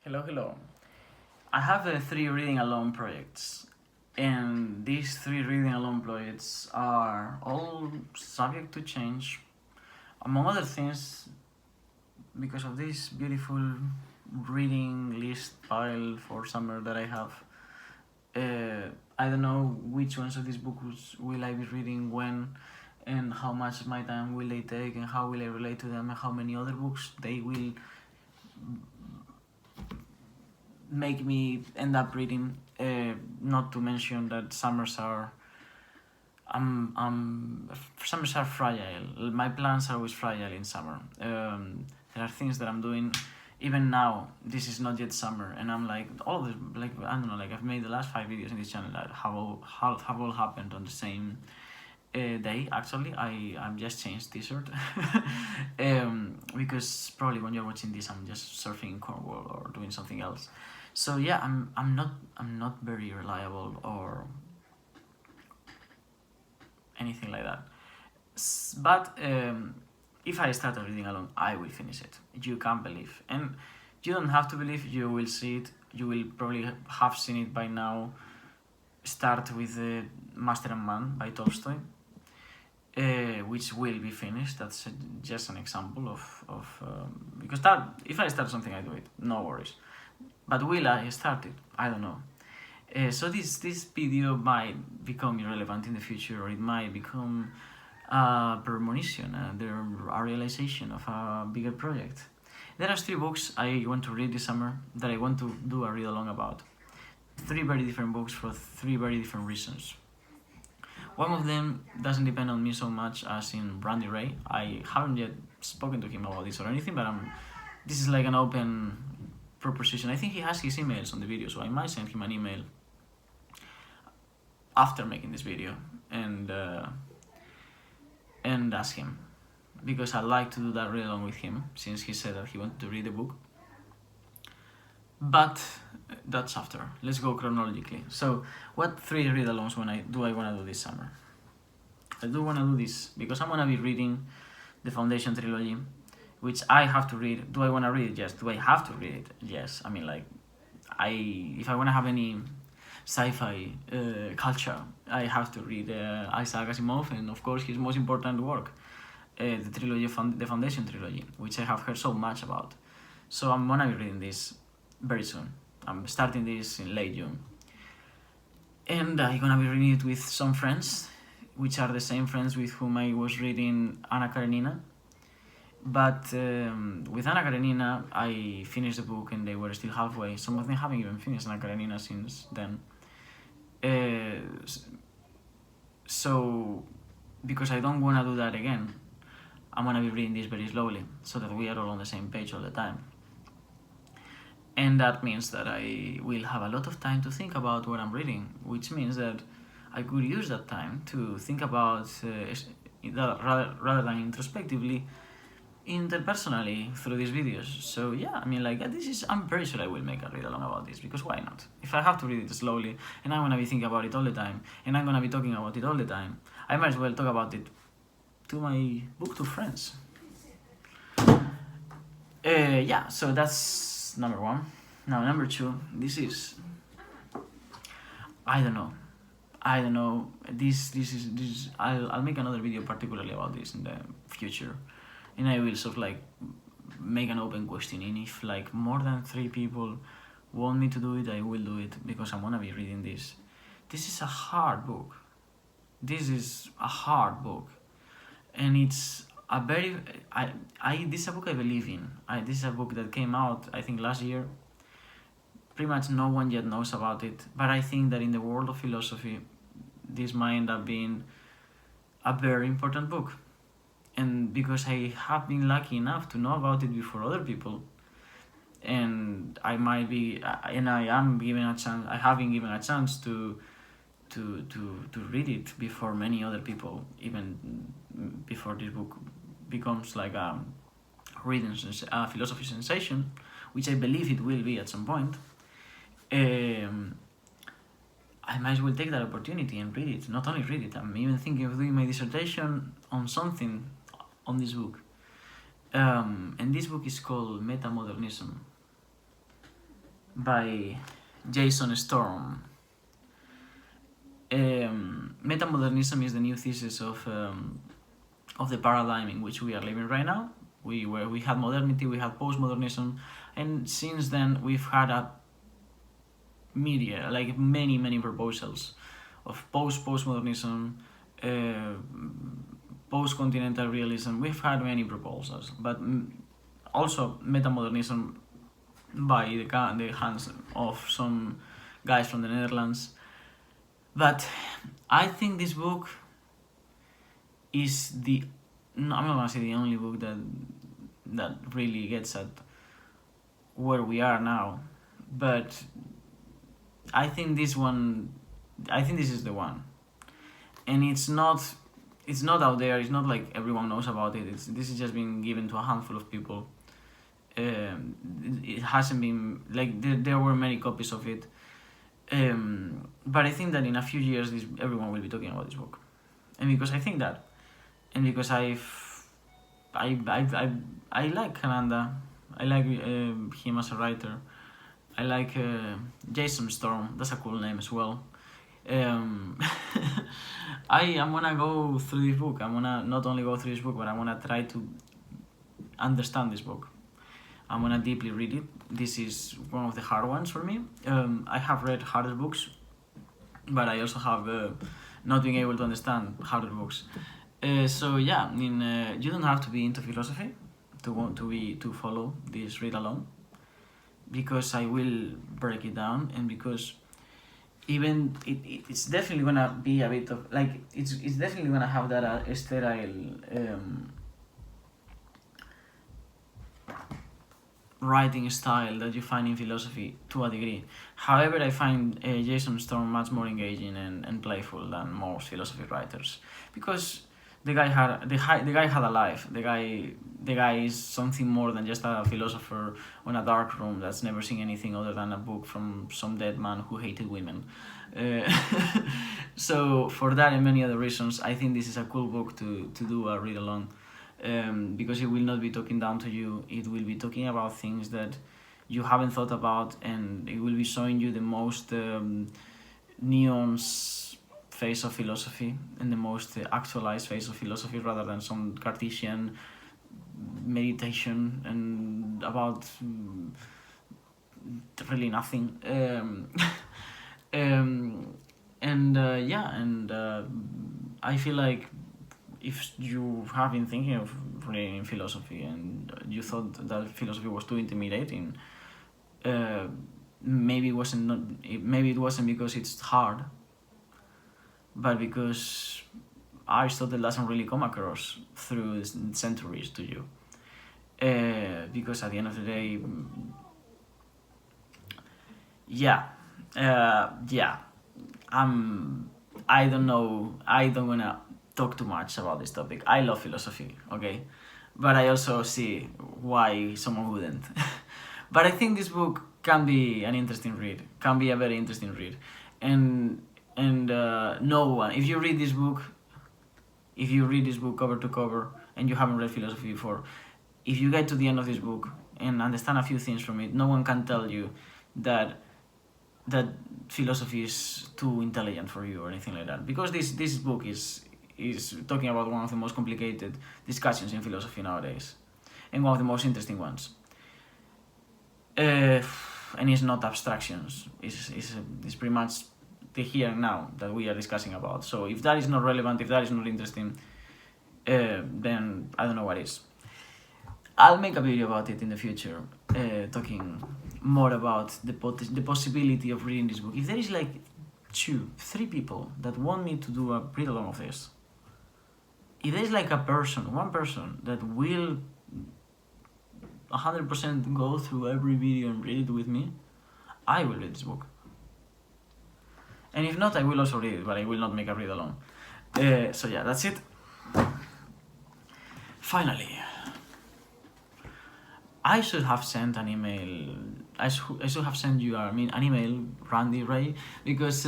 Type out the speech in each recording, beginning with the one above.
Hello. I have three reading alone projects, and these three reading alone projects are all subject to change, among other things, because of this beautiful reading list pile for summer that I have. I don't know which ones of these books will I be reading when, and how much of my time will they take, and how will I relate to them, and how many other books they will make me end up reading. Not to mention that summers are summers are fragile. My plans are always fragile in summer. There are things that I'm doing. Even now, this is not yet summer, and I'm like all of this. Like I don't know. Like I've made the last 5 videos in this channel that have all happened on the same day. Actually, I'm just changed T-shirt because probably when you're watching this, I'm just surfing in Cornwall or doing something else. So yeah, I'm not very reliable or anything like that. But if I start a reading alone, I will finish it. You can't believe, and you don't have to believe. You will see it. You will probably have seen it by now. Start with Master and Man by Tolstoy, which will be finished. That's just an example of because that if I start something, I do it. No worries. But will I start it? I don't know. So this video might become irrelevant in the future, or it might become a premonition, a realization of a bigger project. There are 3 books I want to read this summer that I want to do a read along about. 3 very different books for 3 very different reasons. One of them doesn't depend on me so much as in Randy Ray. I haven't yet spoken to him about this or anything, but this is like an open proposition. I think he has his emails on the video, so I might send him an email after making this video and ask him, because I'd like to do that read along with him since he said that he wanted to read the book. But that's after. Let's go chronologically. So, what 3 read alongs do I want to do this summer? I do want to do this because I'm going to be reading the Foundation trilogy, which I have to read. Do I want to read it? Yes. Do I have to read it? Yes. I mean, like, if I want to have any sci-fi culture, I have to read Isaac Asimov, and of course his most important work, the trilogy, the Foundation trilogy, which I have heard so much about. So I'm gonna be reading this very soon. I'm starting this in late June, and I'm gonna be reading it with some friends, which are the same friends with whom I was reading Anna Karenina. But with Anna Karenina, I finished the book and they were still halfway. Some of them haven't even finished Anna Karenina since then. So, because I don't want to do that again, I'm going to be reading this very slowly so that we are all on the same page all the time. And that means that I will have a lot of time to think about what I'm reading, which means that I could use that time to think about, rather than introspectively, interpersonally through these videos. So yeah, I mean, like, I'm very sure I will make a read along about this, because why not? If I have to read it slowly and I'm gonna be thinking about it all the time and I'm gonna be talking about it all the time, I might as well talk about it to my booktube friends. Yeah, so that's number 1. Now number 2, this is, I don't know. This is I'll make another video particularly about this in the future, and I will sort of like make an open question, and if like more than 3 people want me to do it, I will do it, because I'm gonna be reading this. This is a hard book. This is a hard book, and it's a very this is a book I believe in. This is a book that came out, I think, last year. Pretty much no one yet knows about it, but I think that in the world of philosophy, this might end up being a very important book. And because I have been lucky enough to know about it before other people, and I might be, and I am given a chance, I have been given a chance to read it before many other people, even before this book becomes like a philosophy sensation, which I believe it will be at some point. I might as well take that opportunity and read it. Not only read it, I'm even thinking of doing my dissertation on something on this book. And this book is called Metamodernism. by Jason Storm. Metamodernism is the new thesis of the paradigm in which we are living right now. We had modernity, we had postmodernism, and since then we've had a media, like many proposals of postmodernism, post-continental realism. We've had many proposals, but also metamodernism by the hands of some guys from the Netherlands. But I think this book is I'm not gonna say the only book that really gets at where we are now, but I think this is the one, and it's not out there. It's not like everyone knows about it. This is just being given to a handful of people. It hasn't been like there were many copies of it, but I think that in a few years everyone will be talking about this book, and because I think that, and because I like Kananda, I like him as a writer. I like Jason Storm. That's a cool name as well. I'm gonna go through this book. I'm gonna not only go through this book, but I'm gonna try to understand this book. I'm gonna deeply read it. This is one of the hard ones for me. I have read harder books, but I also have not being able to understand harder books. So yeah, you don't have to be into philosophy to want to follow this read along, because I will break it down, and because even it's definitely gonna be a bit of like it's definitely gonna have that sterile writing style that you find in philosophy to a degree. However, I find Jason Storm much more engaging and playful than most philosophy writers, because the guy had a life. The guy is something more than just a philosopher on a dark room that's never seen anything other than a book from some dead man who hated women. So for that and many other reasons, I think this is a cool book to do a read along, because it will not be talking down to you. It will be talking about things that you haven't thought about, and it will be showing you the most nuanced face of philosophy and the most actualized face of philosophy, rather than some Cartesian meditation and about really nothing. I feel like if you have been thinking of reading philosophy and you thought that philosophy was too intimidating, maybe it wasn't because it's hard, but because Aristotle doesn't really come across through centuries to you. Because at the end of the day, I don't know. I don't wanna talk too much about this topic. I love philosophy, okay, but I also see why someone wouldn't. But I think this book can be an interesting read. Can be a very interesting read, and no one. If you read this book cover to cover and you haven't read philosophy before, if you get to the end of this book and understand a few things from it, no one can tell you that philosophy is too intelligent for you or anything like that, because this book is talking about one of the most complicated discussions in philosophy nowadays, and one of the most interesting ones. And it's not abstractions. It's pretty much the here and now that we are discussing about. So if that is not relevant, if that is not interesting, then I don't know what is. I'll make a video about it in the future, talking more about the possibility of reading this book. If there is like 2-3 people that want me to do a read along of this, if there is like one person that will 100% go through every video and read it with me, I will read this book. And if not, I will also read it, but I will not make a read along. So yeah, that's it. Finally, I should have sent an email. I should have sent you an email, Randy Ray, because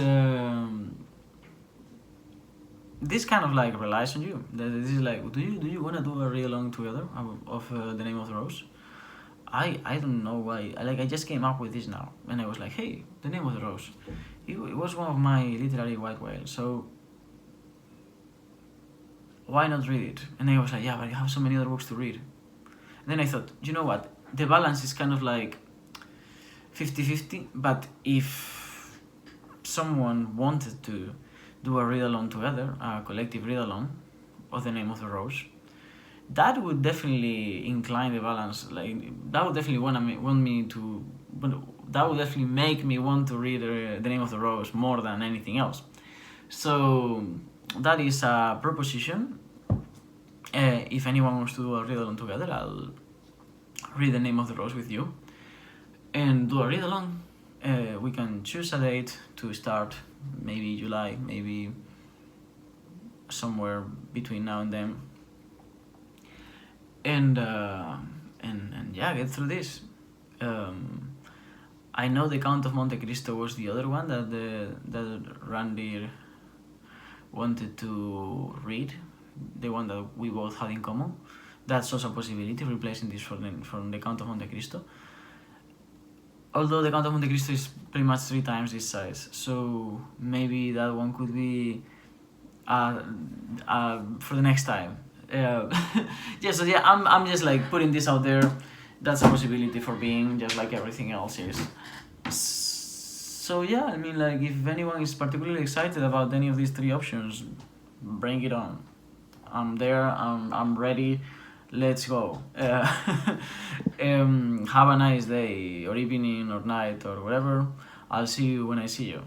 this kind of like relies on you. This is like, do you wanna do a read along together of The Name of the Rose? I don't know why. I just came up with this now, and I was like, hey, The Name of the Rose. It was one of my literary white whales, so why not read it? And I was like, yeah, but I have so many other books to read. And then I thought, you know what? The balance is kind of like 50-50, but if someone wanted to do a read-along together, a collective read-along of The Name of the Rose, that would definitely incline the balance. Like, that would definitely that would definitely make me want to read The Name of the Rose more than anything else. So that is a proposition. If anyone wants to do a read-along together, I'll read The Name of the Rose with you and do a read-along. We can choose a date to start, maybe July, maybe somewhere between now and then. And yeah, get through this. I know The Count of Monte Cristo was the other one that Randy wanted to read, the one that we both had in common. That's also a possibility, replacing this from The Count of Monte Cristo. Although The Count of Monte Cristo is pretty much 3 times this size, so maybe that one could be for the next time. Yeah, so yeah, I'm just like putting this out there. That's a possibility for being, just like everything else is. So yeah, I mean, like, if anyone is particularly excited about any of these 3 options, bring it on. I'm there. I'm ready. Let's go. Have a nice day or evening or night or whatever. I'll see you when I see you.